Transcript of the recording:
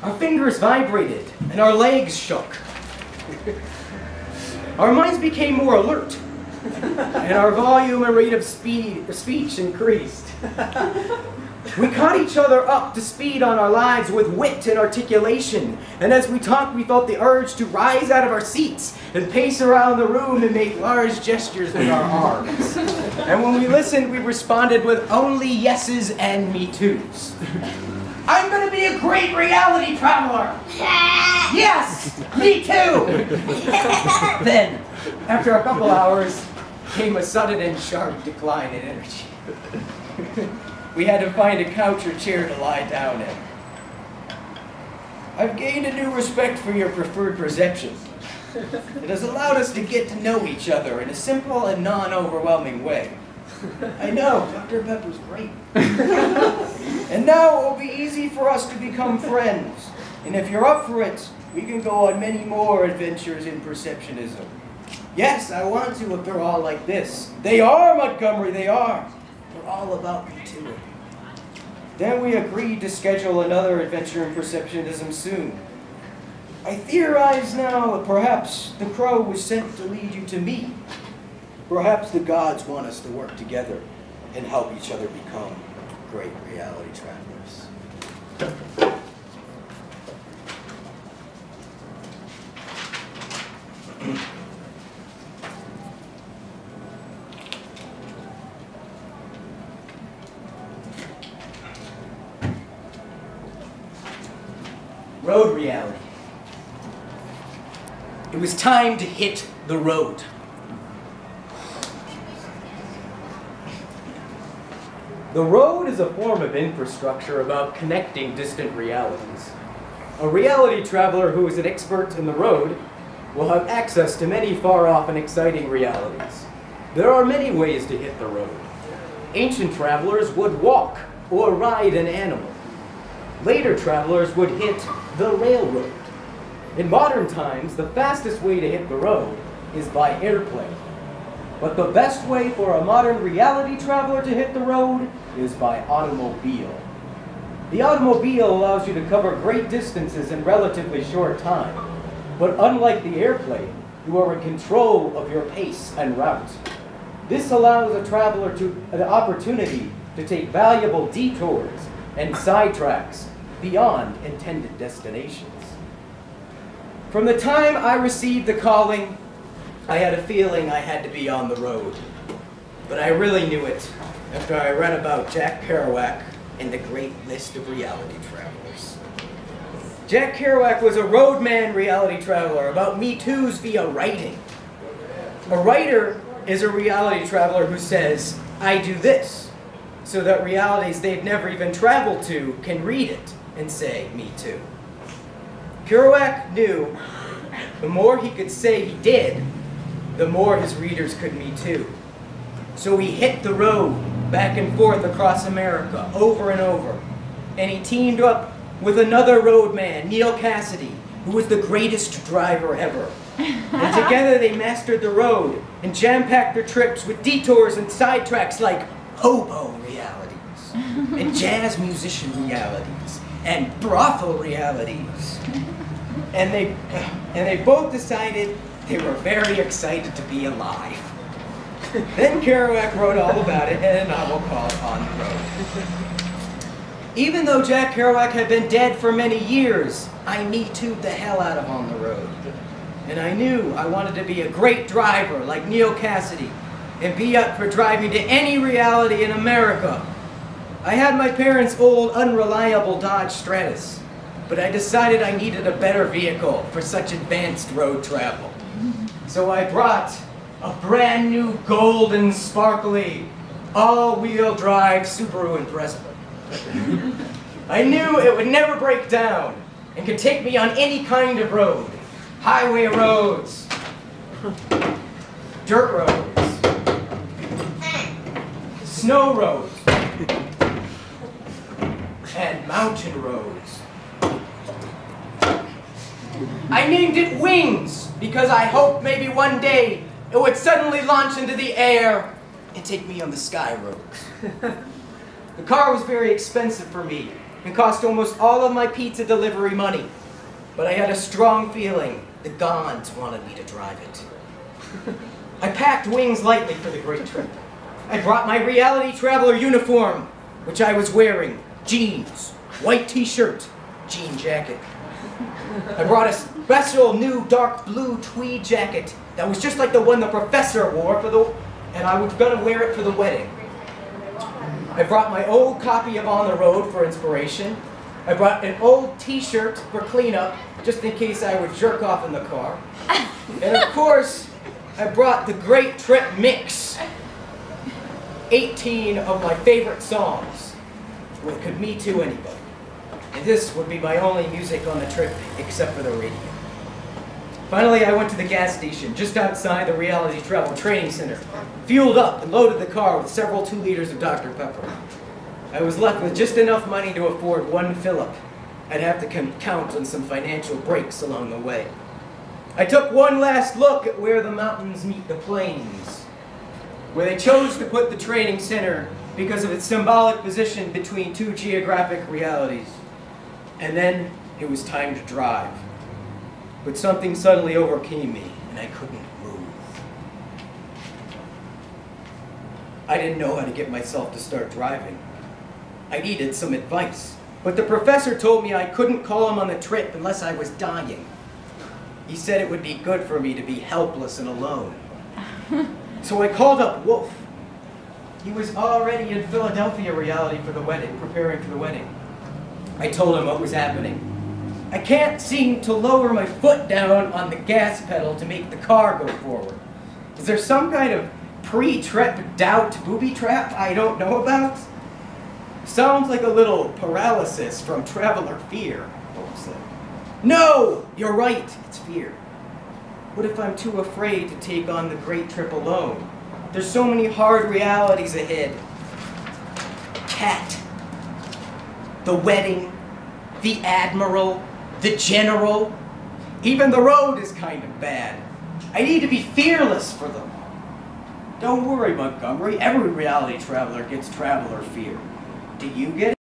Our fingers vibrated and our legs shook. Our minds became more alert and our volume and rate of speech increased. We caught each other up to speed on our lives with wit and articulation, and as we talked we felt the urge to rise out of our seats and pace around the room and make large gestures with our arms. And when we listened, we responded with only yeses and me toos. I'm gonna be a great reality traveler! Yes! Me too! Then, after a couple hours, came a sudden and sharp decline in energy. We had to find a couch or chair to lie down in. I've gained a new respect for your preferred perception. It has allowed us to get to know each other in a simple and non-overwhelming way. I know, Dr. Pepper's great. And now it will be easy for us to become friends. And if you're up for it, we can go on many more adventures in perceptionism. Yes, I want to if they're all like this. They are, Montgomery, they are. They're all about me too. Then we agreed to schedule another adventure in perceptionism soon. I theorize now that perhaps the crow was sent to lead you to me. Perhaps the gods want us to work together and help each other become great reality travelers. Road reality. It was time to hit the road. The road is a form of infrastructure about connecting distant realities. A reality traveler who is an expert in the road will have access to many far-off and exciting realities. There are many ways to hit the road. Ancient travelers would walk or ride an animal. Later travelers would hit the railroad. In modern times, the fastest way to hit the road is by airplane. But the best way for a modern reality traveler to hit the road is by automobile. The automobile allows you to cover great distances in relatively short time. But unlike the airplane, you are in control of your pace and route. This allows a traveler an opportunity to take valuable detours and sidetracks beyond intended destinations. From the time I received the calling, I had a feeling I had to be on the road. But I really knew it after I read about Jack Kerouac in the Great List of Reality Travelers. Jack Kerouac was a roadman reality traveler about Me Too's via writing. A writer is a reality traveler who says, I do this, so that realities they've never even traveled to can read it and say, me too. Kerouac knew the more he could say he did, the more his readers could me too. So he hit the road back and forth across America over and over. And he teamed up with another roadman, Neal Cassady, who was the greatest driver ever. And together they mastered the road and jam-packed their trips with detours and sidetracks like hobo realities, and jazz musician realities, and brothel realities. And they both decided they were very excited to be alive. Then Kerouac wrote all about it in a novel called On the Road. Even though Jack Kerouac had been dead for many years, I Me Too'd the hell out of On the Road. And I knew I wanted to be a great driver like Neal Cassady and be up for driving to any reality in America. I had my parents' old, unreliable Dodge Stratus, but I decided I needed a better vehicle for such advanced road travel. So I brought a brand new golden, sparkly, all-wheel drive Subaru Impreza. I knew it would never break down and could take me on any kind of road. Highway roads, dirt roads, snow roads, and mountain roads. I named it Wings because I hoped maybe one day it would suddenly launch into the air and take me on the sky roads. The car was very expensive for me, and cost almost all of my pizza delivery money. But I had a strong feeling the gods wanted me to drive it. I packed wings lightly for the great trip. I brought my reality traveler uniform, which I was wearing, jeans, white t-shirt, jean jacket. I brought a special new dark blue tweed jacket that was just like the one the professor wore and I was gonna wear it for the wedding. I brought my old copy of On the Road for inspiration. I brought an old t-shirt for cleanup, just in case I would jerk off in the car. And of course, I brought the Great Trip Mix. 18 of my favorite songs, which could me too anybody. And this would be my only music on the trip, except for the radio. Finally, I went to the gas station just outside the Reality Travel Training Center, fueled up and loaded the car with several 2 liters of Dr. Pepper. I was left with just enough money to afford one fill-up. I'd have to count on some financial breaks along the way. I took one last look at where the mountains meet the plains, where they chose to put the training center because of its symbolic position between 2 geographic realities. And then it was time to drive. But something suddenly overcame me, and I couldn't move. I didn't know how to get myself to start driving. I needed some advice, but the professor told me I couldn't call him on the trip unless I was dying. He said it would be good for me to be helpless and alone. So I called up Wolf. He was already in Philadelphia reality for the wedding, preparing for the wedding. I told him what was happening. I can't seem to lower my foot down on the gas pedal to make the car go forward. Is there some kind of pre-trip doubt booby trap I don't know about? Sounds like a little paralysis from traveler fear, Wolf said. No, you're right, it's fear. What if I'm too afraid to take on the great trip alone? There's so many hard realities ahead. Cat, the wedding, the admiral, the general, even the road is kind of bad. I need to be fearless for them. Don't worry, Montgomery, every reality traveler gets traveler fear. Do you get it?